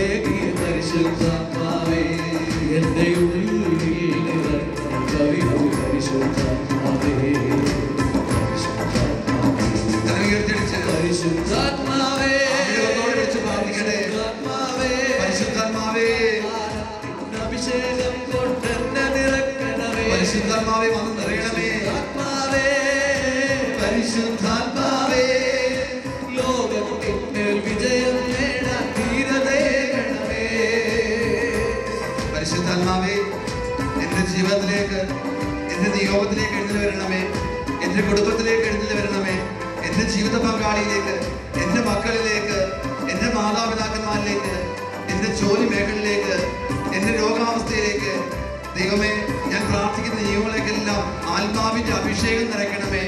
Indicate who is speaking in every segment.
Speaker 1: ഏകിയ പരിശുദ്ധാത്മാവേ, എന്റെ ഉള്ളിൽ കവിയൂ പരിശുദ്ധാത്മാവേ, പരിശുദ്ധാത്മാവേ,
Speaker 2: പരിശുദ്ധാത്മാവേ,
Speaker 1: അഭിഷേകം കൊണ്ടെന്നെ നിറക്കണമേ,
Speaker 2: പരിശുദ്ധാത്മാവേ വന്ന് നിറയണമേ,
Speaker 1: ആത്മാവേ,
Speaker 2: പരിശുദ്ധാത്മാവേ,
Speaker 1: ലോകത്തിന്മേൽ വിജയം നേടാൻ ധീരതേകണമേ.
Speaker 2: പരിശുദ്ധാത്മാവേ, എന്റെ ജീവിതത്തിലേക്ക്, എന്റെ നിയോഗത്തിലേക്ക് എഴുന്നള്ളി വരണമേ, എന്റെ കുടുംബത്തിലേക്ക് എഴുന്നള്ളി വരണമേ, എന്റെ ജീവിത പങ്കാളിയിലേക്ക്, എന്റെ മക്കളിലേക്ക്, എന്റെ മാതാപിതാക്കന്മാരിലേക്ക്, എന്റെ ജോലി മേഖലയിലേക്ക്, എന്റെ രോഗാവസ്ഥയിലേക്ക്. ദൈവമേ, ഞാൻ പ്രാർത്ഥിക്കുന്ന നിയോഗങ്ങളേക്കെല്ലാം ആത്മാവിന്റെ അഭിഷേകം നിറയ്ക്കണമേ.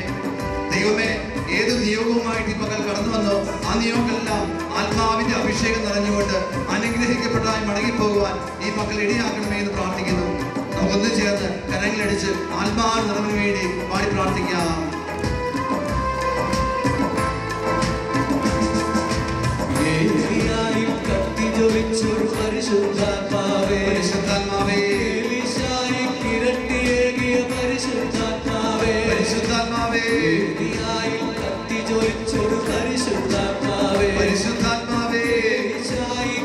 Speaker 2: ദൈവമേ, ഏത് നിയോഗവുമായിട്ട് ഈ മക്കൾ കടന്നു വന്നോ ആ നിയോഗങ്ങളെല്ലാം ആത്മാവിന്റെ അഭിഷേകം നിറഞ്ഞുകൊണ്ട് അനുഗ്രഹിക്കപ്പെട്ടതായി മടങ്ങിപ്പോകുവാൻ ഈ മക്കൾ ഇടയാക്കണമേ എന്ന് പ്രാർത്ഥിക്കുന്നു. നമുക്കൊന്നും ചേർന്ന് കരങ്ങളടിച്ച് ആത്മാവ് നിറവിന് വേണ്ടി പാടി പ്രാർത്ഥിക്കാം.
Speaker 1: കത്തിജ്വലിച്ചൊരു പരിശുദ്ധാത്മാവേ,
Speaker 2: പരിശുദ്ധാത്മാവേ,
Speaker 1: കിരട്ടിയേകിയ പരിശുദ്ധാത്മാവേ,
Speaker 2: പരിശുദ്ധാത്മാവേ,
Speaker 1: കത്തിജ്വലിച്ചൊരു പരിശുദ്ധാത്മാവേ,
Speaker 2: പരിശുദ്ധാത്മാവേ,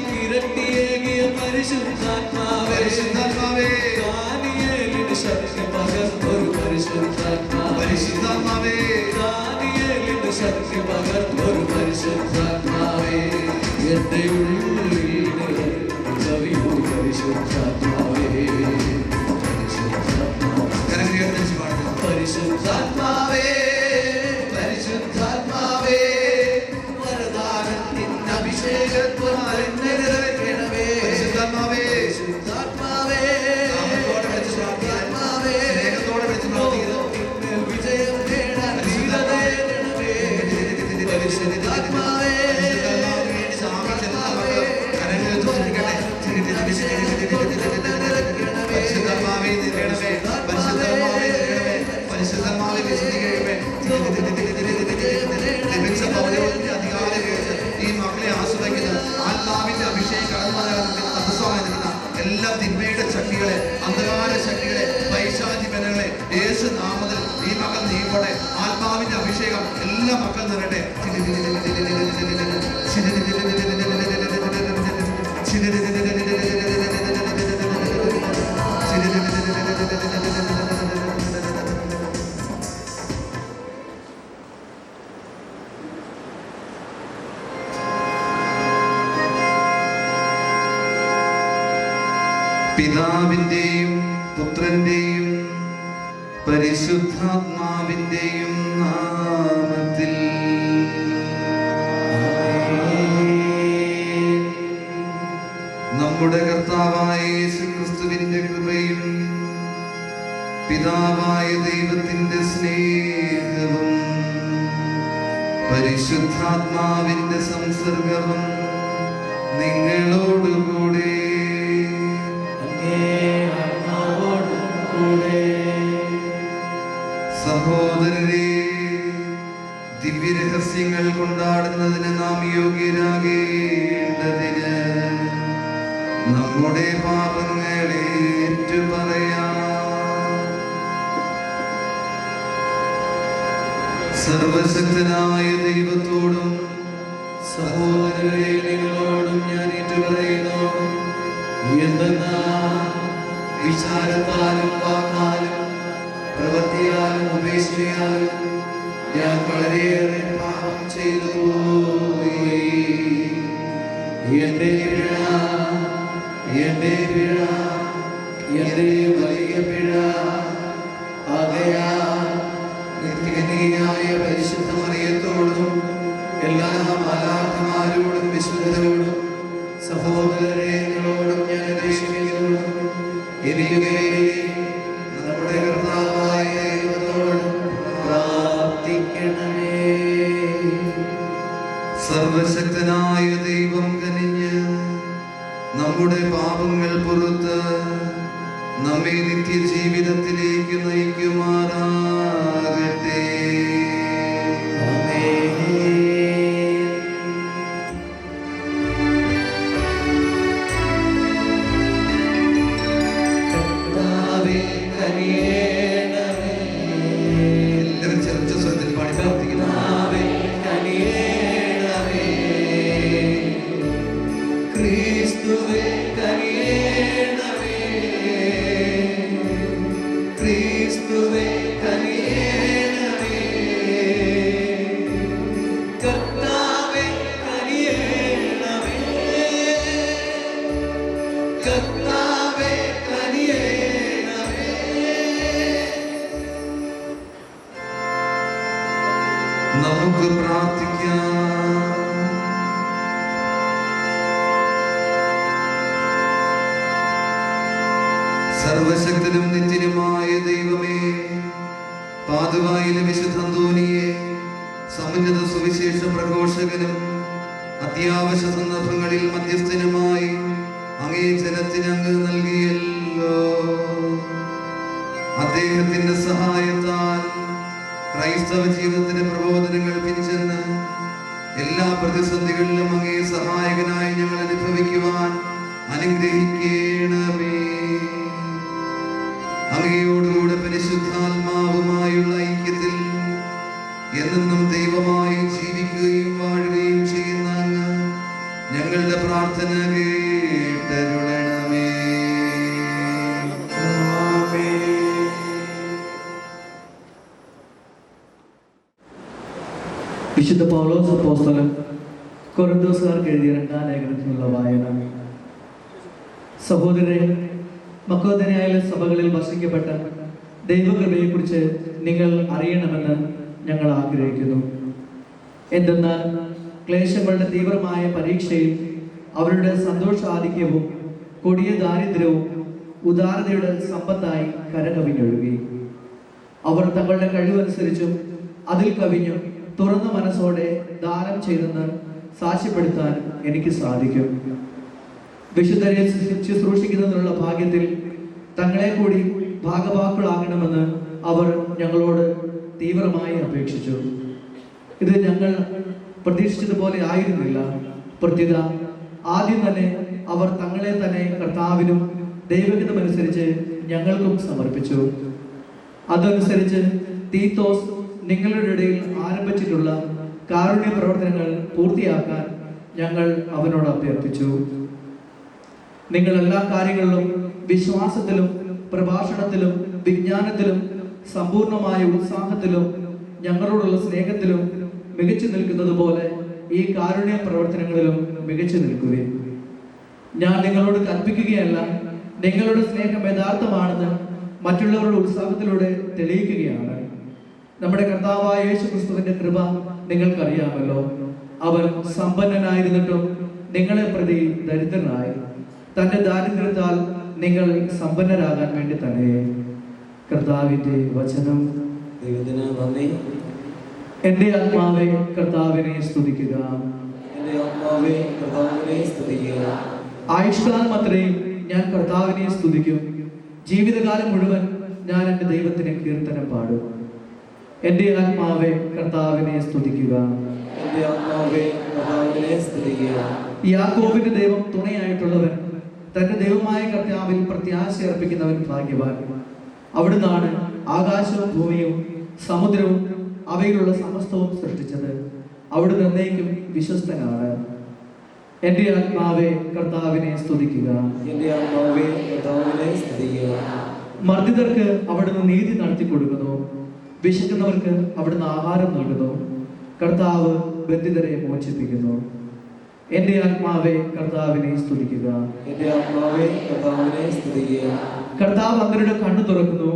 Speaker 1: കിരട്ടിയേകിയ പരിശുദ്ധാത്മാവേ,
Speaker 2: പരിശുദ്ധാത്മാവേ,
Speaker 1: ദാനിയേലിന് ശക്തി പകർന്നൊരു പരിശുദ്ധാത്മാവേ,
Speaker 2: പരിശുദ്ധാത്മാവേ,
Speaker 1: ദാനിയേലിന് ശക്തി പകർന്നൊരു പരിശുദ്ധാത്മാവേ, എന്റെ ഉള്ളിൽ കവിയൂ പരിശുദ്ധാത്മാവേ, പരിശുദ്ധാത്മാവേ, പരിശുദ്ധാത്മാവേ, വരദാനത്തിൻ അഭിഷേകത്താൽ എന്നെ നിറയ്ക്കണമേ,
Speaker 2: പരിശുദ്ധാത്മാവേ,
Speaker 1: പരിശുദ്ധാത്മാവേ, വിജയം നേടാൻ ധീരതേകണമേ, പരിശുദ്ധാത്മാവേ,
Speaker 2: പരിശുദ്ധാത്മാവേ നിറയണമേ, പരിശുദ്ധാത്മാവേ നിറയണമേ, പരിശുദ്ധാത്മാവേ വിശദീകരിക്കണമേ. ലഭിച്ച പൗരോഹിത്യ അധികാരം വെച്ച് ഈ മക്കളെ ആശ്രയിക്കുന്ന ആത്മാവിന്റെ അഭിഷേകം കടന്നു തടസ്സമായി നിൽക്കുന്ന എല്ലാ തിന്മയുടെ ശക്തികളെ, അന്ധകാര ശക്തികളെ, പൈശാചി ബലങ്ങളെ യേശു നാമത്തിൽ ഈ മക്കൾ നീങ്ങോട്ടെ. ആത്മാവിന്റെ അഭിഷേകം എല്ലാ മക്കൾ നിറട്ടെ. പിതാവിന്റെയും പുത്രന്റെയും പരിശുദ്ധാത്മാവിന്റെയും നാമത്തിൽ നമ്മുടെ കർത്താവായ യേശുക്രിസ്തുവിന്റെ കൃപയും പിതാവായ ദൈവത്തിന്റെ സ്നേഹവും പരിശുദ്ധാത്മാവിന്റെ സംസർഗവും നിങ്ങളോടുകൂടെ സഹോദരരെ, ദിവ്യരഹസ്യങ്ങൾ കൊണ്ടാടുന്നതിന് നാം യോഗ്യരാകേണ്ടതിന് നമ്മുടെ പാപങ്ങളെ ഏറ്റുപറയാം. സർവശക്തനായ ദൈവത്തോടും
Speaker 1: സഹോദരരെ, നിങ്ങളോടും ഞാൻ ഏറ്റുപറയുന്നു, എന്തെന്നാൽ വിചാരത്താലും വാക്കാലും പ്രവൃത്തിയാലും ഉപേക്ഷയാലും ഞാൻ വളരെയേറെ പാപം ചെയ്തു പോയി. എന്റെ പിഴ, എന്റെ പിഴ, എന്റെ വലിയ പിഴ. ആകയാൽ നിത്യകന്യകയായ പരിശുദ്ധ മറിയത്തോടും എല്ലാ മാലാഖമാരോടും വിശുദ്ധരോടും സഹോദരരെ, നിങ്ങളോടും ഞാൻ അപേക്ഷിക്കുന്നു, നമ്മുടെ കർത്താവായ ദൈവത്തോട് പ്രാർത്ഥിക്കണമേ.
Speaker 2: സർവശക്തനായ ദൈവം കനിഞ്ഞ് നമ്മുടെ പാപങ്ങൾ പുറത്ത് നമ്മെ നിത്യജീവിതത്തിലേക്ക് നയിക്കുമാറാകട്ടെ.
Speaker 1: ആമേൻ. ക്രിസ്തുവേ കനിയേണമേ, ക്രിസ്തുവേ കനിയേണമേ, കർത്താവേ കനിയേണമേ, കർത്താവേ കനിയേണമേ.
Speaker 2: നമുക്ക് പ്രാർത്ഥിക്കാം. സർവശക്തനും നിത്യനുമായ ദൈവമേ, പാതുവായിലെ വിശുദ്ധ അന്തോനിയെ സമുന്നത സുവിശേഷ പ്രഘോഷകനും അത്യാവശ്യ സന്ദർഭങ്ങളിൽ മധ്യസ്ഥനുമായി അങ്ങേ ജനത്തിന് അങ്ങ് നൽകിയല്ലോ. അദ്ദേഹത്തിന്റെ സഹായത്താൽ ക്രൈസ്തവ ജീവിതത്തിന്റെ പ്രബോധനങ്ങൾ പിൻചെന്ന് എല്ലാ പ്രതിസന്ധികളിലും അങ്ങേ സഹായകനായി ഞങ്ങൾ അനുഭവിക്കുവാൻ അനുഗ്രഹിക്കണമേ. അങ്ങയോടുകൂടെ പരിശുദ്ധാത്മാവുമായുള്ള ഐക്യത്തിൽ എന്നെന്നും ദൈവമായി ജീവിക്കുകയും വാഴുകയും ചെയ്യുന്ന അങ്ങ് ഞങ്ങളുടെ പ്രാർത്ഥന കേട്ടരുളണമേ.
Speaker 3: വിശുദ്ധ പൗലോസ് അപ്പോസ്തലൻ കൊരിന്ത്യർക്കാർക്ക് എഴുതിയ 2-ാം ലേഖനത്തിലുള്ള വായന. സഹോദരരെ, മക്കോദോന്യയിലെ സഭകളിൽ വസിക്കപ്പെട്ട ദൈവകൃപയെക്കുറിച്ച് നിങ്ങൾ അറിയണമെന്ന് ഞങ്ങൾ ആഗ്രഹിക്കുന്നു. എന്തെന്നാൽ ക്ലേശങ്ങളുടെ തീവ്രമായ പരീക്ഷയിൽ അവരുടെ സന്തോഷാധിക്യവും കൊടിയ ദാരിദ്ര്യവും ഉദാരതയുടെ സമ്പത്തായി കരകവിഞ്ഞൊഴുകി. അവർ തങ്ങളുടെ കഴിവനുസരിച്ചും അതിൽ കവിഞ്ഞും തുറന്ന മനസ്സോടെ ദാനം ചെയ്തെന്ന് സാക്ഷ്യപ്പെടുത്താൻ എനിക്ക് സാധിക്കും. വിശുദ്ധരെ ശുശ്രൂഷിക്കുന്നതിനുള്ള ഭാഗ്യത്തിൽ തങ്ങളെ കൂടി ഭാഗവാക്കുകളാകണമെന്ന് അവർ ഞങ്ങളോട് തീവ്രമായി അപേക്ഷിച്ചു. ഇത് ഞങ്ങൾ പ്രതീക്ഷിച്ചതുപോലെ ആയിരുന്നില്ല. പ്രത്യുത ആദ്യം തന്നെ അവർ തങ്ങളെ തന്നെ കർത്താവിനും ദൈവഹിതമനുസരിച്ച് ഞങ്ങൾക്കും സമർപ്പിച്ചു. അതനുസരിച്ച് തീത്തോസ് നിങ്ങളുടെ ഇടയിൽ ആരംഭിച്ചിട്ടുള്ള കാരുണ്യ പ്രവർത്തനങ്ങൾ പൂർത്തിയാക്കാൻ ഞങ്ങൾ അവനോട് അഭ്യർത്ഥിച്ചു. നിങ്ങൾ എല്ലാ കാര്യങ്ങളിലും വിശ്വാസത്തിലും പ്രഭാഷണത്തിലും വിജ്ഞാനത്തിലും സമ്പൂർണമായ ഉത്സാഹത്തിലും ഞങ്ങളോടുള്ള സ്നേഹത്തിലും മികച്ചു നിൽക്കുന്നത് പോലെ ഈ കാരുണ്യ പ്രവർത്തനങ്ങളിലും മികച്ചു നിൽക്കുകയും ഞാൻ നിങ്ങളോട് കൽപ്പിക്കുകയല്ല, നിങ്ങളുടെ സ്നേഹം യഥാർത്ഥമാണെന്ന് മറ്റുള്ളവരുടെ ഉത്സാഹത്തിലൂടെ തെളിയിക്കുകയാണ്. നമ്മുടെ കർത്താവായ യേശു ക്രിസ്തുവിന്റെ കൃപ നിങ്ങൾക്കറിയാമല്ലോ. അവൻ സമ്പന്നനായിരുന്നിട്ടും നിങ്ങളെ പ്രതി ദരിദ്രനായി, തന്റെ ദാരിദ്ര്യത്താൽ നിങ്ങൾ സമ്പന്നരാകാൻ വേണ്ടി തന്നെ. കർത്താവിന്റെ വചനം.
Speaker 4: ദൈവത്തിന് നന്ദി.
Speaker 3: എന്റെ ആത്മാവെ കർത്താവിനെ സ്തുതിക്കുക.
Speaker 4: എന്റെ ആത്മാവേ കർത്താവിനെ സ്തുതിക്കുക.
Speaker 3: ആയുഷ്കാലം അത്രയും ഞാൻ കർത്താവിനെ സ്തുതിക്കും. ജീവിതകാലം മുഴുവൻ ഞാൻ എന്റെ ദൈവത്തിന് കീർത്തനം പാടും. എന്റെ ആത്മാവെ കർത്താവിനെ സ്തുതിക്കുക.
Speaker 4: എന്റെ ആത്മാവേ കർത്താവിനെ സ്തുതിക്കുക.
Speaker 3: യാക്കോബിന്റെ ദൈവം തുണയായിട്ടുള്ളവൻ, തന്റെ ദൈവമായ കർത്താവിൽ പ്രത്യാശ അർപ്പിക്കുന്നവൻ ഭാഗ്യവാൻ. അവിടുന്നാണ് ആകാശവും ഭൂമിയും സമുദ്രവും അവയിലുള്ള സമസ്തവും സൃഷ്ടിച്ചത്. അവിടുന്ന് എന്നേക്കും വിശ്വസ്തനാണ്. എന്റെ ആത്മാവെ കർത്താവിനെ സ്തുതിക്കുക.
Speaker 4: എന്റെ ആത്മാവേ കർത്താവിനെ സ്തുതിക്കുക.
Speaker 3: മർദ്ദിതർക്ക് അവിടുന്ന് നീതി നടത്തി കൊടുക്കുന്നു. വിശക്കുന്നവർക്ക് അവിടുന്ന് ആഹാരം നൽകുന്നു. കർത്താവ് ബന്ധിതരെ മോചിപ്പിക്കുന്നു. എന്റെ ആത്മാവെ കർത്താവിനെ സ്തുതിക്കുക.
Speaker 4: എന്റെ ആത്മാവേ കർത്താവിനെ സ്തുതിക്കുക.
Speaker 3: കർത്താവ് അവരുടെ കണ്ണു തുറക്കുന്നു.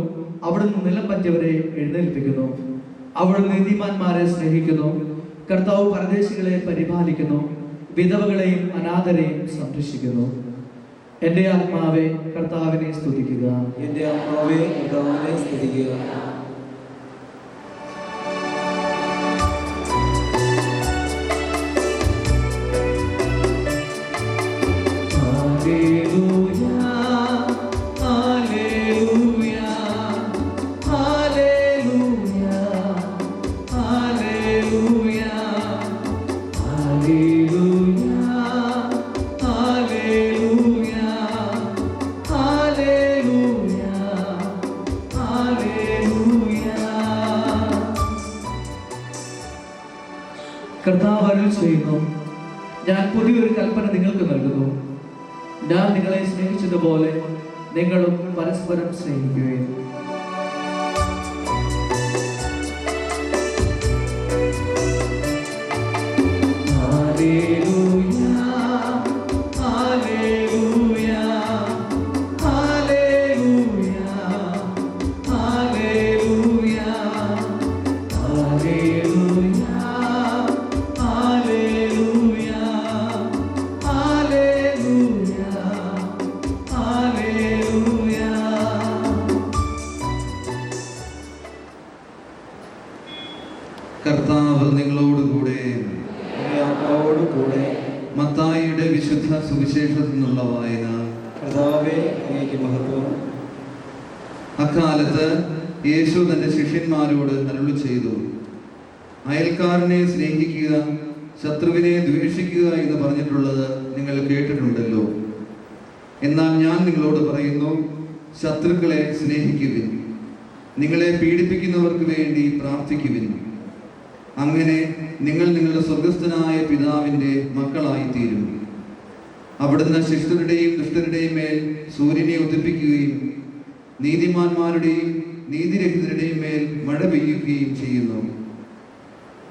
Speaker 3: അവിടുന്ന് നിലം പറ്റിയവരെ എഴുന്നേൽപ്പിക്കുന്നു. അവിടുന്ന് നീതിമാന്മാരെ സ്നേഹിക്കുന്നു. കർത്താവ് പരദേശികളെ പരിപാലിക്കുന്നു. വിധവകളെയും അനാഥരെയും സംരക്ഷിക്കുന്നു. എന്റെ ആത്മാവെ കർത്താവിനെ സ്തുതിക്കുക.
Speaker 4: എന്റെ ആത്മാവേ കർത്താവിനെ സ്തുതിക്കുക.
Speaker 3: കർത്താവ് അരുൾ ചെയ്യുന്നു, ഞാൻ പുതിയൊരു കൽപ്പന നിങ്ങൾക്ക് നൽകുന്നു. ഞാൻ നിങ്ങളെ സ്നേഹിച്ചതുപോലെ നിങ്ങളും പരസ്പരം സ്നേഹിക്കുകയും.
Speaker 2: കർത്താവ് നിങ്ങളോടുകൂടെ.
Speaker 4: കൂടെ
Speaker 2: മത്തായിയുടെ വിശുദ്ധ സുവിശേഷത്തിൽ നിന്നുള്ള വായന.
Speaker 4: കർത്താവേ, അങ്ങേക്ക് മഹത്വം.
Speaker 2: അക്കാലത്ത് യേശു തന്റെ ശിഷ്യന്മാരോട് അരുളി ചെയ്തു, അയൽക്കാരനെ സ്നേഹിക്കുക, ശത്രുവിനെ ദ്വേഷിക്കുക എന്ന് പറഞ്ഞിട്ടുള്ളത് നിങ്ങൾ കേട്ടിട്ടുണ്ടല്ലോ. എന്നാൽ ഞാൻ നിങ്ങളോട് പറയുന്നു, ശത്രുക്കളെ സ്നേഹിക്കുവിൻ, നിങ്ങളെ പീഡിപ്പിക്കുന്നവർക്ക് വേണ്ടി പ്രാർത്ഥിക്കുവിൻ. അങ്ങനെ നിങ്ങൾ നിങ്ങളുടെ സ്വർഗസ്ഥനായ പിതാവിൻ്റെ മക്കളായിത്തീരും. അവിടുന്ന് ശിഷ്ടരുടെയും ദുഷ്ടരുടെയും മേൽ സൂര്യനെ ഉദിപ്പിക്കുകയും നീതിമാന്മാരുടെയും നീതിരഹിതരുടെയും മേൽ മഴ പെയ്യുകയും ചെയ്യുന്നു.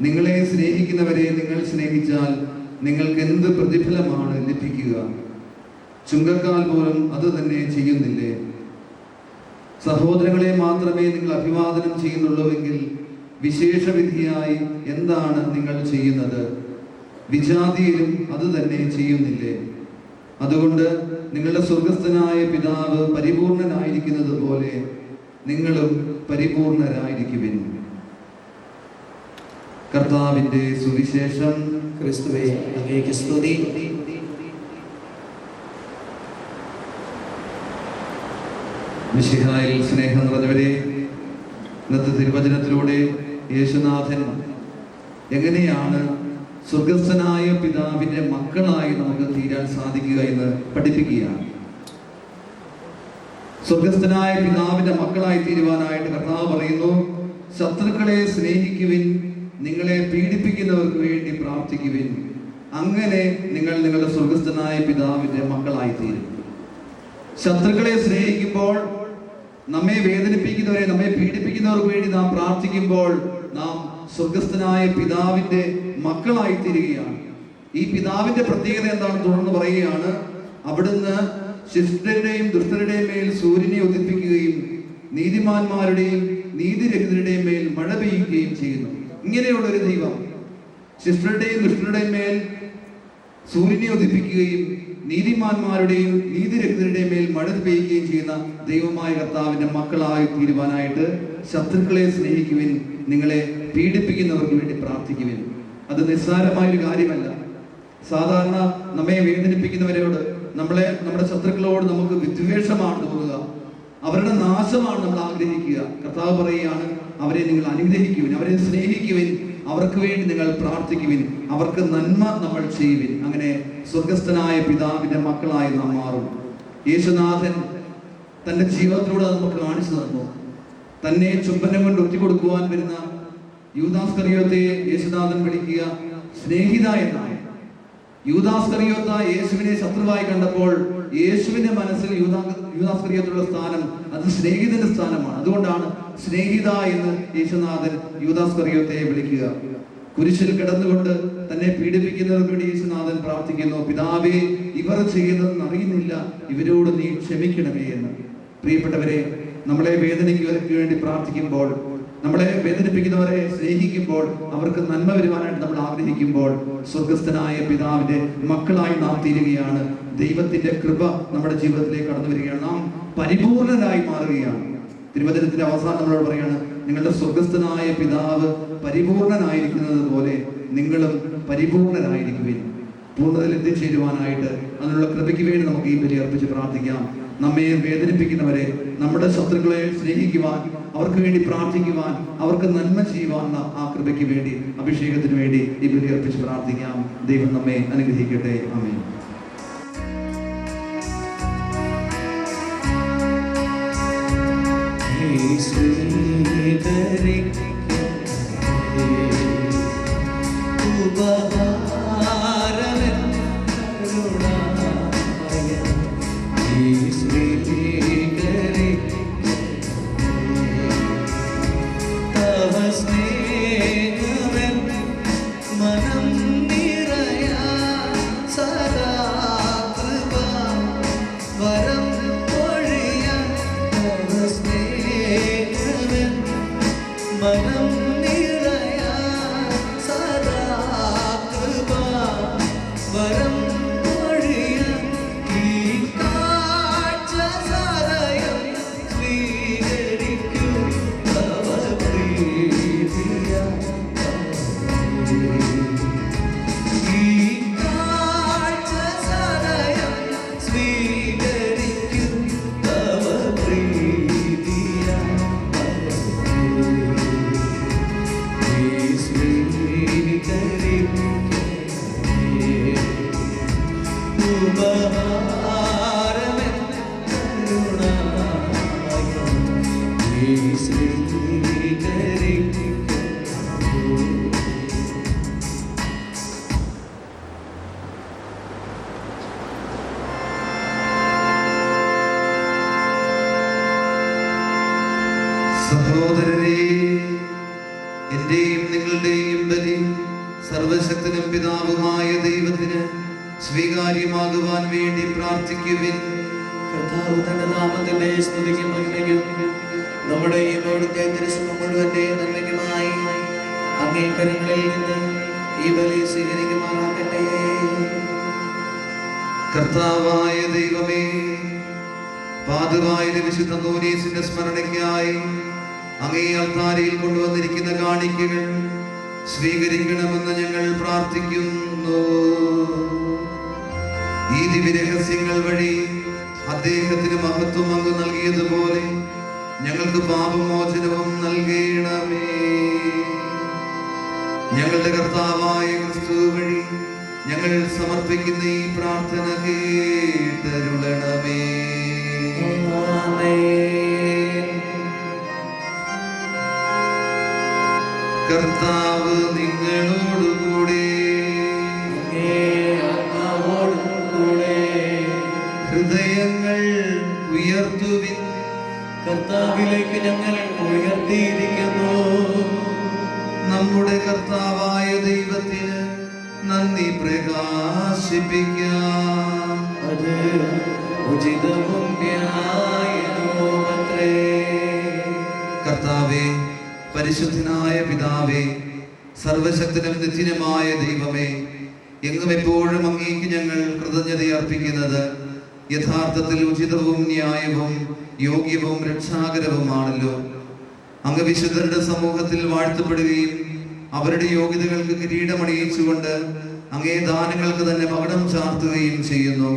Speaker 2: നിങ്ങളെ സ്നേഹിക്കുന്നവരെ നിങ്ങൾ സ്നേഹിച്ചാൽ നിങ്ങൾക്ക് എന്ത് പ്രതിഫലമാണ് ലഭിക്കുക? ചുങ്കക്കാൽ പോലും അത് തന്നെ ചെയ്യുന്നില്ലേ? സഹോദരങ്ങളെ മാത്രമേ നിങ്ങൾ അഭിവാദനം ചെയ്യുന്നുള്ളൂവെങ്കിൽ വിശേഷവിധിയായി എന്താണ് നിങ്ങൾ ചെയ്യുന്നത്? വിജാതിയിലും അത് തന്നെ ചെയ്യുന്നില്ലേ? അതുകൊണ്ട് നിങ്ങളുടെ സ്വർഗസ്ഥനായ പിതാവ് പരിപൂർണനായിരിക്കുന്നത് പോലെ നിങ്ങളും പരിപൂർണരായിരിക്കുവിൻ. കർത്താവിന്റെ സുവിശേഷം.
Speaker 4: ക്രിസ്തുവേ, അങ്ങേക്ക് സ്തുതി.
Speaker 2: മിശിഹായിൽ സ്നേഹം നിറഞ്ഞവരെ, ഇന്നത്തെ തിരുവചനത്തിലൂടെ യേശുനാഥൻ എങ്ങനെയാണ് സ്വർഗസ്ഥനായ പിതാവിന്റെ മക്കളായി നമുക്ക് തീരാൻ സാധിക്കുക എന്ന് പഠിപ്പിക്കുകയാണ്. സ്വർഗസ്ഥനായ പിതാവിന്റെ മക്കളായി തീരുവാനായിട്ട് കർത്താവ് പറയുന്നു, ശത്രുക്കളെ സ്നേഹിക്കുവിൻ, നിങ്ങളെ പീഡിപ്പിക്കുന്നവർക്ക് വേണ്ടി പ്രാർത്ഥിക്കുവിൻ. അങ്ങനെ നിങ്ങൾ നിങ്ങളുടെ സ്വർഗസ്ഥനായ പിതാവിന്റെ മക്കളായി തീരും. ശത്രുക്കളെ സ്നേഹിക്കുമ്പോൾ, നമ്മെ വേദനിപ്പിക്കുന്നവരെ, നമ്മെ പീഡിപ്പിക്കുന്നവർക്ക് വേണ്ടി നാം പ്രാർത്ഥിക്കുമ്പോൾ നാം സ്വർഗസ്ഥനായ പിതാവിന്റെ മക്കളായി തീരുകയാണ്. ഈ പിതാവിന്റെ പ്രത്യേകത എന്താണെന്ന് തുടർന്ന് പറയുകയാണ്, അവിടുന്ന് ശിഷ്ടരുടെയും ദുഷ്ടരുടെയും മേൽ സൂര്യനെ ഉദിപ്പിക്കുകയും നീതിമാന്മാരുടെയും നീതിരഹിതരുടെയും മേൽ മഴ പെയ്യുകയും ചെയ്യുന്നു. ഇങ്ങനെയുള്ള ഒരു ദൈവം ശിഷ്ടരുടെയും ദുഷ്ടരുടെയും മേൽ സൂര്യനെ ഉദിപ്പിക്കുകയും നീതിമാന്മാരുടെയും നീതിരഹിതരുടെയും മേൽ മഴ പെയ്യുകയും ചെയ്യുന്ന ദൈവമായ കർത്താവിന്റെ മക്കളായി തീരുവാനായിട്ട് ശത്രുക്കളെ സ്നേഹിക്കുവിൻ, നിങ്ങളെ പീഡിപ്പിക്കുന്നവർക്ക് വേണ്ടി പ്രാർത്ഥിക്കുവിൻ. അത് നിസ്സാരമായൊരു കാര്യമല്ല. സാധാരണ നമ്മെ വേദനിപ്പിക്കുന്നവരോട്, നമ്മുടെ ശത്രുക്കളോട് നമുക്ക് വിദ്വേഷമാണ് തോന്നുക, അവരുടെ നാശമാണ് നമ്മൾ ആഗ്രഹിക്കുക. കർത്താവ് പറയുകയാണ്, അവരെ നിങ്ങൾ അനുഗ്രഹിക്കുവിൻ, അവരെ സ്നേഹിക്കുവിൻ, അവർക്ക് വേണ്ടി നിങ്ങൾ പ്രാർത്ഥിക്കുവിൻ, അവർക്ക് നന്മ നമ്മൾ ചെയ്യുവിൻ. അങ്ങനെ സ്വർഗസ്ഥനായ പിതാവിന്റെ മക്കളായി നാം മാറും. യേശുനാഥൻ തന്റെ ജീവിതത്തിലൂടെ നമുക്ക് കാണിച്ചു തന്നു. തന്നെ ചുംബനം കൊണ്ട് ഒറ്റിക്കൊടുക്കുവാൻ വരുന്ന യൂദാസ് കറിയോത്തയെ യേശുനാഥൻ വിളിക്കുക സ്നേഹിത എന്നാണ്. യൂദാസ് കറിയോത്ത യേശുവിനെ ശത്രുവായി കണ്ടപ്പോൾ യേശുവിന്റെ മനസ്സിൽ യൂദാസ് കറിയോത്തുള്ള സ്ഥാനം അത് സ്നേഹിതന്റെ സ്ഥാനമാണ്. അതുകൊണ്ടാണ് സ്നേഹിത എന്ന് യേശുനാഥൻ യൂദാസ് കറിയോത്തയെ വിളിക്കുക. കുരിശിൽ കിടന്നുകൊണ്ട് തന്നെ പീഡിപ്പിക്കുന്നവർക്ക് വേണ്ടി യേശുനാഥൻ പ്രാർത്ഥിക്കുന്നു, പിതാവേ, ഇവർ ചെയ്യുന്നതെന്ന് അറിയുന്നില്ല, ഇവരോട് നീ ക്ഷമിക്കണമേ എന്ന്. പ്രിയപ്പെട്ടവരെ, നമ്മളെ വേദനിക്കുന്നവർക്ക് വേണ്ടി പ്രാർത്ഥിക്കുമ്പോൾ, നമ്മളെ വേദനിപ്പിക്കുന്നവരെ സ്നേഹിക്കുമ്പോൾ, അവർക്ക് നന്മ വരുവാനായിട്ട് നമ്മൾ ആഗ്രഹിക്കുമ്പോൾ സ്വർഗസ്ഥനായ പിതാവിന്റെ മക്കളായി നാം തീരുകയാണ്. ദൈവത്തിന്റെ കൃപ നമ്മുടെ ജീവിതത്തിലേക്ക് കടന്നു വരികയാണ്. നാം പരിപൂർണരായി മാറുകയാണ്. തിരുവചനത്തിന്റെ അവസാനം നമ്മളോട് പറയാണ്, നിങ്ങളുടെ സ്വർഗസ്ഥനായ പിതാവ് പരിപൂർണനായിരിക്കുന്നത് പോലെ നിങ്ങളും പരിപൂർണരായിരിക്കുവിൻ. പൂർണ്ണതയിൽ എത്തിച്ചേരുവാനായിട്ട് അതിനുള്ള കൃപയ്ക്ക് വേണ്ടി നമുക്ക് ഈ ബലി അർപ്പിച്ച് പ്രാർത്ഥിക്കാം. നമ്മെ വേദനിപ്പിക്കുന്നവരെ, നമ്മുടെ ശത്രുക്കളെ സ്നേഹിക്കുവാൻ, അവർക്ക് വേണ്ടി പ്രാർത്ഥിക്കുവാൻ, അവർക്ക് നന്മ ചെയ്യുവാൻ ആ കൃപയ്ക്ക് വേണ്ടി, അഭിഷേകത്തിന് വേണ്ടി ഈ ബലി അർപ്പിച്ച് പ്രാർത്ഥിക്കാം. ദൈവം നമ്മെ അനുഗ്രഹിക്കട്ടെ. ആമേൻ.
Speaker 1: ഉപഹാരമെൻ കരുണാമയൻ തവ സ്നേഹമെൻ മനം നിറയാ സദാ കൃപ വരം പൊഴിയാൻ തവ സ്നേഹമെൻ മനം നിറയാ സദാ കൃപ വരം പൊഴിയാൻ ഈ കാഴ്ച സദയം സ്വീകരിക്കൂ തവ പ്രീതിയ ഈ കാഴ്ച സദയം സ്വീകരിക്കൂ തവ പ്രീതിയ
Speaker 2: സഹോദരരെ, എന്റെയും നിങ്ങളുടെയും ബലി സർവശക്തനും പിതാവുമായ ദൈവത്തിന് സ്വീകാര്യമാകുവാൻ വേണ്ടി പ്രാർത്ഥിക്കുവിൻ.
Speaker 3: കർത്താവ് തന്റെ നാമത്തിന്റെ സ്തുതിക്കും മഹിമയ്ക്കും നമ്മുടെ ഈ അവിടുത്തെ തിരുസഭ മുഴുവന്റെ നന്മയ്ക്കുമായി അങ്ങേ കരങ്ങളിൽ നിന്ന് ഈ ബലി സ്വീകരിക്കുമാറാകട്ടെ.
Speaker 2: കർത്താവായ ദൈവമേ, പാതുവായ വിശുദ്ധ അന്തോനീസിന്റെ സ്മരണയ്ക്കായി അങ്ങേ അൾത്താരയിൽ കൊണ്ടുവന്നിരിക്കുന്ന കാണിക്കകൾ സ്വീകരിക്കണമെന്ന് ഞങ്ങൾ പ്രാർത്ഥിക്കുന്നു. ഈ ദിവ്യരഹസ്യങ്ങൾ വഴി അദ്ദേഹത്തിന് മഹത്വം അങ്ങ് നൽകിയതുപോലെ ഞങ്ങൾക്ക് പാപമോചനവും നൽകണമേ. ഞങ്ങളുടെ കർത്താവായ ക്രിസ്തു വഴി ഞങ്ങൾ സമർപ്പിക്കുന്ന ഈ പ്രാർത്ഥന കേട്ടരുളണമേ. കർത്താവ് നിങ്ങളോടുകൂടെ, ഹൃദയങ്ങൾ ഉയർത്തുവിൻ.
Speaker 3: കർത്താവിലേക്ക് ഞങ്ങൾ ഉയർത്തിയിരിക്കുന്നു.
Speaker 2: നമ്മുടെ കർത്താവായ ദൈവത്തിന് നന്ദി പ്രകാശിപ്പിക്കാം.
Speaker 3: അത് ഉചിതവും ന്യായവുമത്രേ.
Speaker 2: കർത്താവേ, പരിശുദ്ധനായ പിതാവേ, സർവശക്തനും നിത്യനുമായ ദൈവമേ, എങ്ങും എപ്പോഴും അങ്ങേക്ക് ഞങ്ങൾ കൃതജ്ഞത അർപ്പിക്കുന്നത് യഥാർത്ഥത്തിൽ ഉചിതവും ന്യായവും യോഗ്യവും രക്ഷാകരവുമാണല്ലോ. അങ്ങ് വിശുദ്ധരുടെ സമൂഹത്തിൽ വാഴ്ത്തപ്പെടുകയും അവരുടെ യോഗ്യതകൾക്ക് കിരീടമണിയിച്ചുകൊണ്ട് അങ്ങേ ദാനങ്ങൾക്ക് തന്നെ മകുടം ചാർത്തുകയും ചെയ്യുന്നു.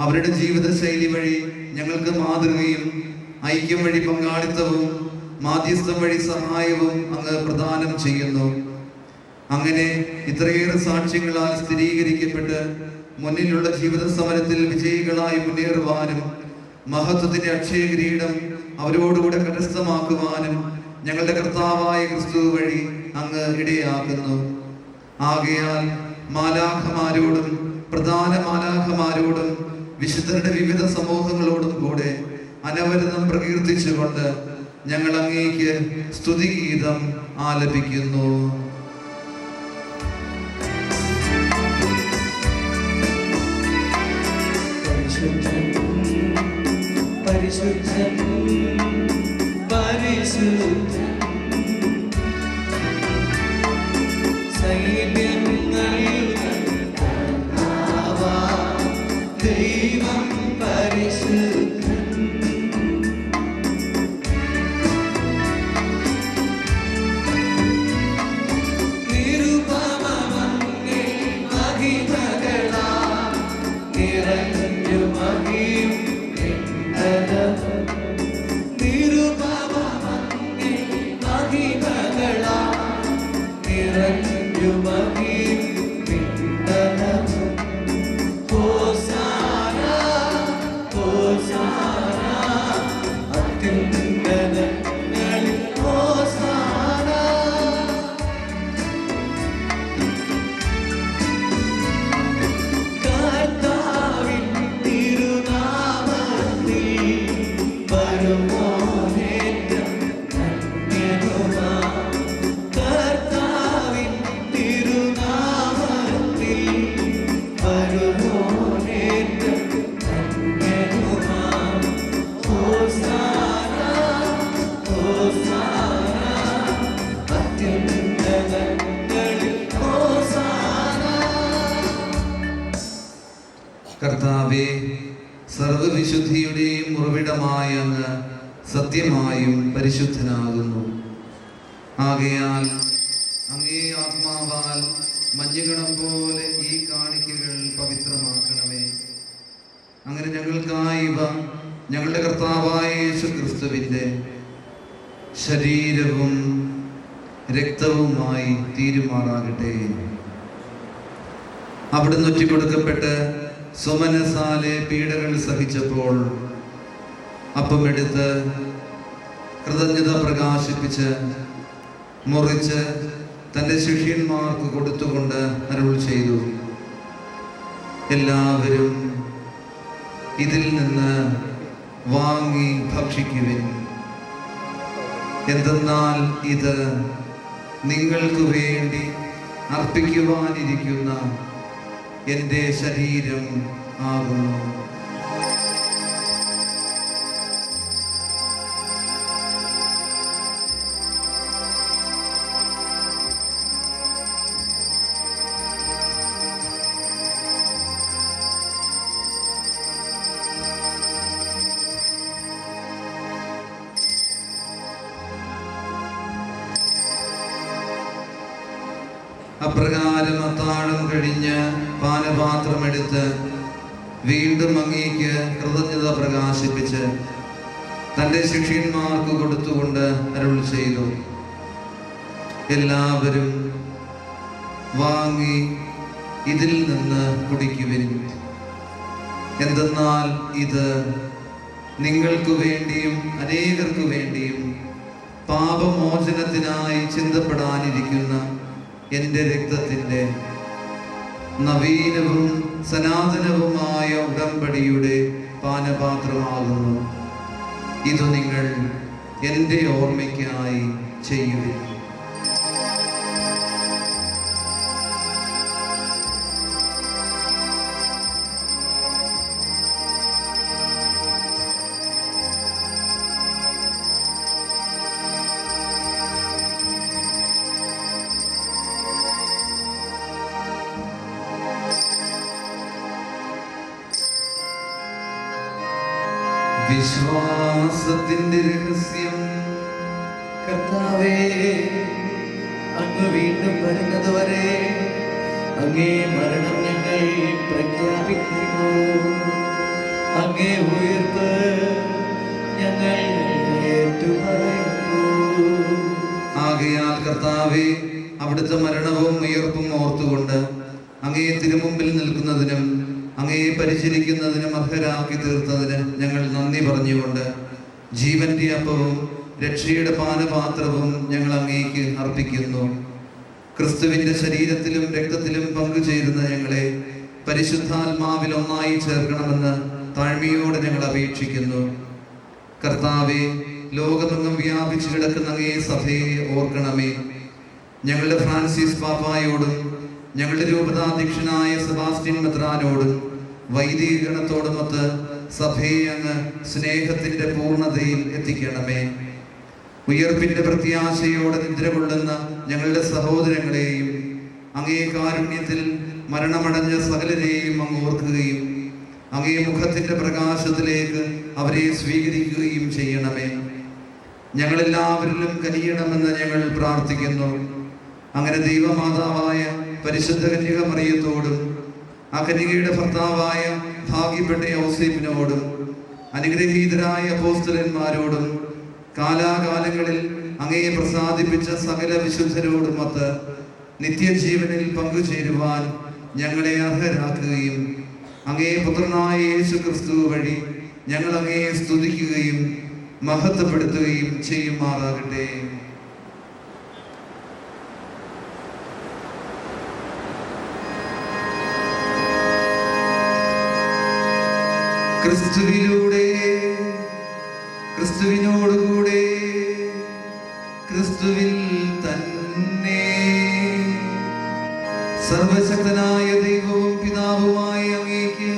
Speaker 2: അവരുടെ ജീവിതശൈലി വഴി ഞങ്ങൾക്ക് മാതൃകയും ഐക്യം വഴി പങ്കാളിത്തവും മാധ്യസ്ഥം വഴി സഹായവും അങ്ങ് പ്രദാനം ചെയ്യുന്നു. അങ്ങനെ ഇത്രയേറെ സാക്ഷ്യങ്ങളാൽ സ്ഥിരീകരിക്കപ്പെട്ട് മുന്നിലുള്ള ജീവിത സമരത്തിൽ വിജയികളായി മുന്നേറുവാനും മഹത്വത്തിന്റെ അക്ഷയ കിരീടം അവരോടുകൂടെ കരസ്ഥമാക്കുവാനും ഞങ്ങളുടെ കർത്താവായ ക്രിസ്തു വഴി അങ്ങ് ഇടയാക്കുന്നു. ആകയാൽ മാലാഖമാരോടും പ്രധാന മാലാഖമാരോടും വിശുദ്ധരുടെ വിവിധ സമൂഹങ്ങളോടും കൂടെ അനവരതം പ്രകീർത്തിച്ചുകൊണ്ട് ഞങ്ങൾ അങ്ങേക്ക് സ്തുതിഗീതം ആലപിക്കുന്നു.
Speaker 1: പരിശുദ്ധൻ പരിശുദ്ധൻ സൈന്യങ്ങൾ ദൈവം പരിശുദ്ധൻ നിരുപമമങ്ങേ മഹിമകളാ നിറഞ്ഞു മഹിയും നിരുപമമങ്ങേ മഹിമകളാ നിറഞ്ഞു മഹിയും ഹോസാന ഹോസാന
Speaker 3: വരുമോനേറ്റം ധന്യനുമാ കർത്താവിൻ തിരുനാമത്തിൽ വരുമോനേറ്റം ധന്യനുമാ ഹോസാന ഹോസാന അത്യുന്നതങ്ങളിൽ ഹോസാന.
Speaker 2: കർത്താവേ, സർവവിശുദ്ധിയുടെയും ഉറവിടമായ അങ്ങ് സത്യമായും പരിശുദ്ധനാകുന്നു. ആകയാൽ അങ്ങേ ആത്മാവാൽ മഞ്ഞുകണം പോലെ ഈ കാണിക്കകൾ പവിത്രമാക്കണമേ. അങ്ങനെ ഞങ്ങൾക്കായി ഇവ ഞങ്ങളുടെ കർത്താവായ യേശു ക്രിസ്തുവിൻ്റെ ശരീരവും രക്തവുമായി തീരുമാറാകട്ടെ. അവിടുന്ന് ഒറ്റിക്കൊടുക്കപ്പെട്ട് സുമനസാലെ പീഡകൾ സഹിച്ചപ്പോൾ അപ്പമെടുത്ത് കൃതജ്ഞത പ്രകാശിപ്പിച്ച് മുറിച്ച് തൻ്റെ ശിഷ്യന്മാർക്ക് കൊടുത്തുകൊണ്ട് അരുൾ ചെയ്തു, എല്ലാവരും ഇതിൽ നിന്ന് വാങ്ങി ഭക്ഷിക്കുവിൻ. എന്തെന്നാൽ ഇത് നിങ്ങൾക്ക് വേണ്ടി അർപ്പിക്കുവാനിരിക്കുന്ന എൻ്റെ ശരീരം ആകുന്നു. അപ്രകാരം അത്താഴം കഴിഞ്ഞ് പാനപാത്രമെടുത്ത് വീണ്ടും അങ്ങേക്ക് കൃതജ്ഞത പ്രകാശിപ്പിച്ച് തൻ്റെ ശിഷ്യന്മാർക്ക് കൊടുത്തുകൊണ്ട് അരുൾ ചെയ്തു, എല്ലാവരും വാങ്ങി ഇതിൽ നിന്ന് കുടിക്കുവിൻ. എന്തെന്നാൽ ഇത് നിങ്ങൾക്ക് വേണ്ടിയും അനേകർക്കു വേണ്ടിയും പാപമോചനത്തിനായി ചിന്തപ്പെടാനിരിക്കുന്ന എൻ്റെ രക്തത്തിൻ്റെ നവീനവും സനാതനവുമായ ഉടമ്പടിയുടെ പാനപാത്രമാകുന്നു. ഇത് നിങ്ങൾ എൻ്റെ ഓർമ്മയ്ക്കായി ചെയ്യുവിൻ. വിശ്വാസത്തിന്റെ രഹസ്യം.
Speaker 3: കർത്താവേ, അങ്ങ് വീണ്ടും വരുന്നതുവരെ അങ്ങേ മരണം ഞങ്ങൾ പ്രഖ്യാപിക്കുന്നു. അങ്ങേ ഉയർപ്പ് ഞങ്ങൾ ഏറ്റുപറയുന്നു.
Speaker 2: ആകയാൽ കർത്താവേ, അവിടുത്തെ മരണവും ഉയർപ്പും ഓർത്തുകൊണ്ട് അങ്ങേ തിരുമുമ്പിൽ നിൽക്കുന്നതിനും അങ്ങയെ പരിചരിക്കുന്നതിനും അർഹരാക്കി തീർത്തതിന് ഞങ്ങൾ നന്ദി പറഞ്ഞുകൊണ്ട് ജീവന്റെ അപ്പവും രക്ഷയുടെ പാനപാത്രവും ഞങ്ങൾ അങ്ങേക്ക് അർപ്പിക്കുന്നു. ക്രിസ്തുവിന്റെ ശരീരത്തിലും രക്തത്തിലും പങ്കുചേരുന്ന ഞങ്ങളെ പരിശുദ്ധാത്മാവിൽ ഒന്നായി ചേർക്കണമെന്ന് താഴ്മയോടെ ഞങ്ങൾ അപേക്ഷിക്കുന്നു. കർത്താവെ, ലോകമെങ്ങും വ്യാപിച്ചു കിടക്കുന്ന അങ്ങേ സഭയെ ഓർക്കണമേ. ഞങ്ങളുടെ ഫ്രാൻസിസ് പാപ്പായോടും ഞങ്ങളുടെ രൂപതാധ്യക്ഷനായ സെബാസ്റ്റ്യൻ മെത്രാനോടും വൈദികഗണത്തോടുമൊത്ത് സഭയെ അങ്ങ് സ്നേഹത്തിന്റെ പൂർണ്ണതയിൽ എത്തിക്കണമേ. ഉയർപ്പിന്റെ പ്രത്യാശയോടെ നിദ്ര കൊള്ളുന്ന ഞങ്ങളുടെ സഹോദരങ്ങളെയും അങ്ങേ കാരുണ്യത്തിൽ മരണമടഞ്ഞ സകലരെയും അങ്ങ് ഓർക്കുകയും അങ്ങേ മുഖത്തിന്റെ പ്രകാശത്തിലേക്ക് അവരെ സ്വീകരിക്കുകയും ചെയ്യണമേ. ഞങ്ങളെല്ലാവരിലും കനിയണമെന്ന് ഞങ്ങൾ പ്രാർത്ഥിക്കുന്നു. അങ്ങനെ ദൈവമാതാവായ പരിശുദ്ധ കന്യക മറിയത്തോടും ആ കന്യകയുടെ ഭർത്താവായ ഭാഗ്യപ്പെട്ട ഔസേപ്പിനോടും അനുഗ്രഹീതരായ അപ്പോസ്തലന്മാരോടും കാലാകാലങ്ങളിൽ അങ്ങയെ പ്രസാദിപ്പിച്ച സകല വിശുദ്ധരോടുമൊത്ത് നിത്യജീവനിൽ പങ്കുചേരുവാൻ ഞങ്ങളെ അർഹരാക്കുകയും അങ്ങേ പുത്രനായ യേശു ക്രിസ്തു വഴി ഞങ്ങൾ അങ്ങയെ സ്തുതിക്കുകയും മഹത്വപ്പെടുത്തുകയും ചെയ്യുമാറാകട്ടെ. ക്രിസ്തുവിലൂടെ ക്രിസ്തുവിനോടുകൂടെ ക്രിസ്തുവിൽ തന്നെ സർവശക്തനായ ദൈവവും പിതാവുമായ അങ്ങേക്ക്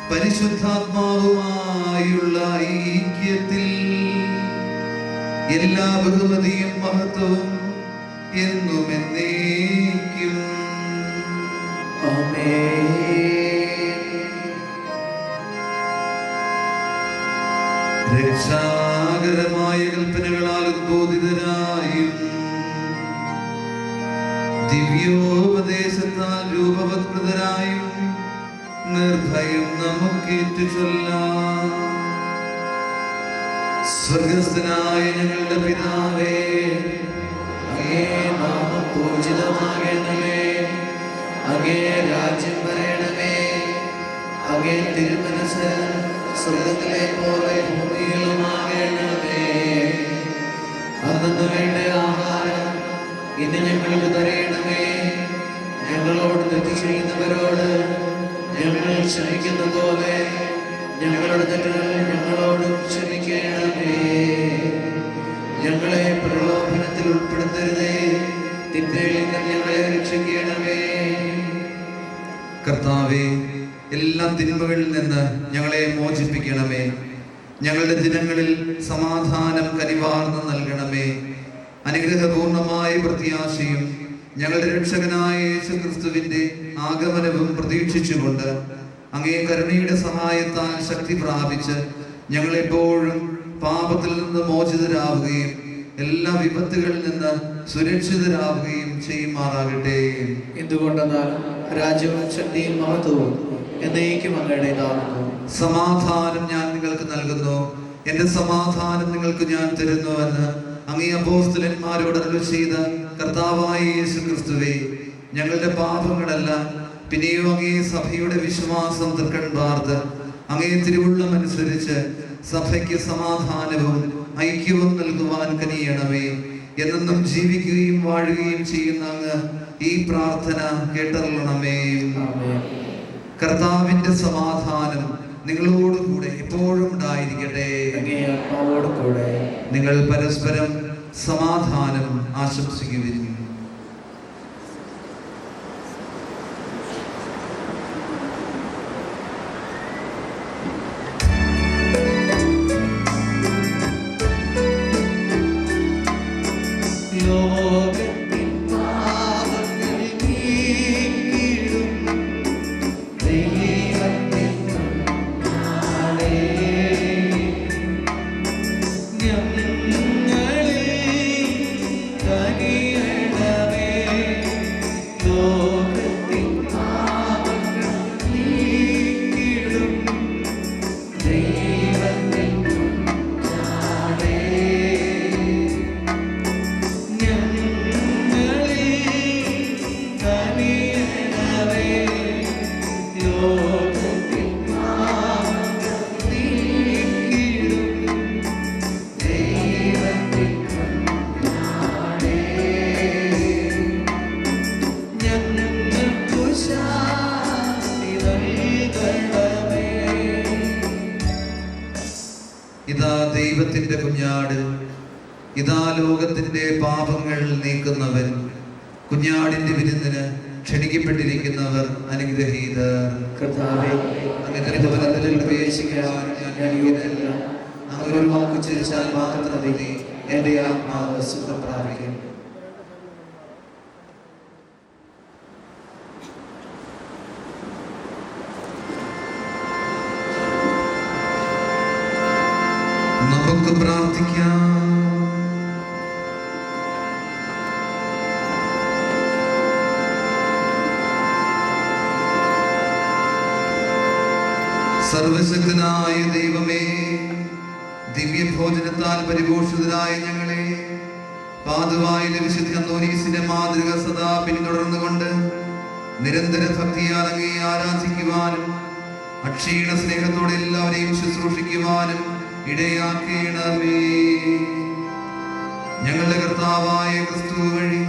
Speaker 2: പരിശുദ്ധാത്മാവുമായുള്ള ഐക്യത്തിൽ എല്ലാ ബഹുമതിയും മഹത്വവും എന്നും എന്നേക്കും രക്ഷാകരമായ കൽപ്പനകളാൽ ഉദ്ബോധിതരായും ദിവ്യോപദേശത്താൽ രൂപവത്കൃതരായും നിർഭയം നമുക്കേറ്റു ചൊല്ലാം. സ്വർഗസ്ഥനായ ഞങ്ങളുടെ പിതാവേ,
Speaker 3: അങ്ങേ നാമം പൂജിതമാകണമേ, അങ്ങേ രാജ്യം വരണമേ, അങ്ങേ തിരുമനസ്സ് സ്വർഗത്തിലെ പോലെ ഭൂമിയിലുമാകണമേ. അന്നു വേണ്ട ആഹാരം ഇന്ന് ഞങ്ങൾക്ക് തരയണമേ. ഞങ്ങളോട് തെറ്റ് ചെയ്യുന്നവരോട് ഞങ്ങൾ ക്ഷമിക്കുന്ന പോലെ ഞങ്ങളുടെ തെറ്റുകൾ ഞങ്ങളോടും ക്ഷമിക്കണമേ. ഞങ്ങളെ പ്രലോഭനത്തിൽ ഉൾപ്പെടുത്തരുതേ, തിന്മയിൽ നിന്ന് ഞങ്ങളെ രക്ഷിക്കണമേ.
Speaker 2: കർത്താവേ, എല്ലാ തിന്മകളിൽ നിന്ന് ഞങ്ങളെ മോചിപ്പിക്കണമേ. ഞങ്ങളുടെ ദിനങ്ങളിൽ സമാധാനം കനിവാർന്ന് നൽകണമേ. അനുഗ്രഹപൂർണമായ പ്രത്യാശയും ഞങ്ങളുടെ രക്ഷകനായ യേശുക്രിസ്തുവിന്റെ ആഗമനവും പ്രതീക്ഷിച്ചുകൊണ്ട് അങ്ങേ കരുണയുടെ സഹായത്താൽ ശക്തി പ്രാപിച്ച് ഞങ്ങളെപ്പോഴും പാപത്തിൽ നിന്ന് മോചിതരാവുകയും എല്ലാ വിപത്തുകളിൽ നിന്ന് സുരക്ഷിതരാവുകയും ചെയ്യുമാറാകട്ടെ.
Speaker 3: എന്തുകൊണ്ടെന്നാൽ രാജ്യവും ശക്തിയും മഹത്വവും എന്നേക്കും അങ്ങയുടേതാകുന്നു.
Speaker 2: സമാധാനം ഞാൻ നിങ്ങൾക്ക് നൽകുന്നു, എന്റെ സമാധാനം നിങ്ങൾക്ക് ഞാൻ തരുന്നുവെന്ന് അങ്ങേ അപ്പോസ്തലന്മാരോട് അരുളി ചെയ്ത കർത്താവായ യേശുക്രിസ്തുവേ, ഞങ്ങളുടെ പാപങ്ങളല്ല പിന്നെയോ അങ്ങേ സഭയുടെ വിശ്വാസം തൃക്കൺ പാർത്ത് അങ്ങേ തിരുവുള്ളം അനുസരിച്ച് സഭയ്ക്ക് സമാധാനവും ഐക്യവും നൽകുവാൻ കനിയണമേ. എന്നെന്നും ജീവിക്കുകയും വാഴുകയും ചെയ്യുന്ന അങ്ങ് ഈ പ്രാർത്ഥന കേട്ടറിയണമേ. കർത്താവിന്റെ സമാധാനം നിങ്ങളോടുകൂടെ എപ്പോഴും ഉണ്ടായിരിക്കട്ടെ. നിങ്ങൾ പരസ്പരം സമാധാനം ആശംസിക്കുവിൻ. ഇതാ ദൈവത്തിന്റെ കുഞ്ഞാട്, ഇതാ ലോകത്തിന്റെ പാപങ്ങൾ നീക്കുന്നവൻ. കുഞ്ഞാടിന്റെ വിരുന്നിന് ക്ഷണിക്കപ്പെട്ടിരിക്കുന്നവർ അനുഗ്രഹീതർ.
Speaker 3: കർത്താവേ,
Speaker 2: അങ്ങയുടെ ഭവനത്തിൽ പ്രവേശിക്കാൻ ഞാൻ യോഗ്യനല്ല. അങ്ങ് ഒരു വാക്ക് ഉച്ചരിച്ചാൽ മാത്രം മതി, എന്റെ ആത്മാവ് സുഖം പ്രാപിക്കും. നമുക്ക് പ്രാർത്ഥിക്കാം. സർവശക്തനായ ദൈവമേ, ദിവ്യഭോജനത്താൽ പരിപോഷിതരായ ഞങ്ങളെ പാതുവായിലെ വിശുദ്ധ അന്തോനീസിന്റെ മാതൃക സദാ പിന്തുടർന്നുകൊണ്ട് നിരന്തര ഭക്തിയാൽ അങ്ങേ ആരാധിക്കുവാനും അക്ഷീണ സ്നേഹത്തോടെ എല്ലാവരെയും ശുശ്രൂഷിക്കുവാനും ഇടയാക്കണമേ. ഞങ്ങളുടെ കർത്താവായ ക്രിസ്തു വഴി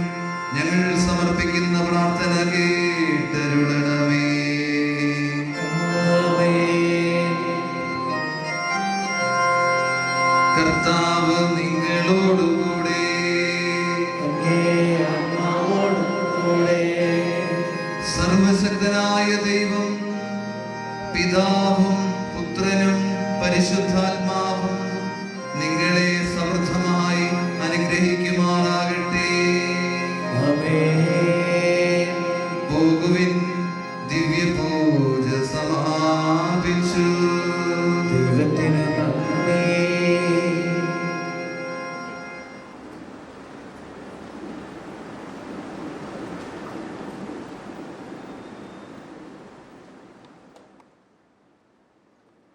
Speaker 2: ഞങ്ങൾ സമർപ്പിക്കുന്ന പ്രാർത്ഥന കേട്ടരുളണമേ. ഞങ്ങളോടുകൂടെ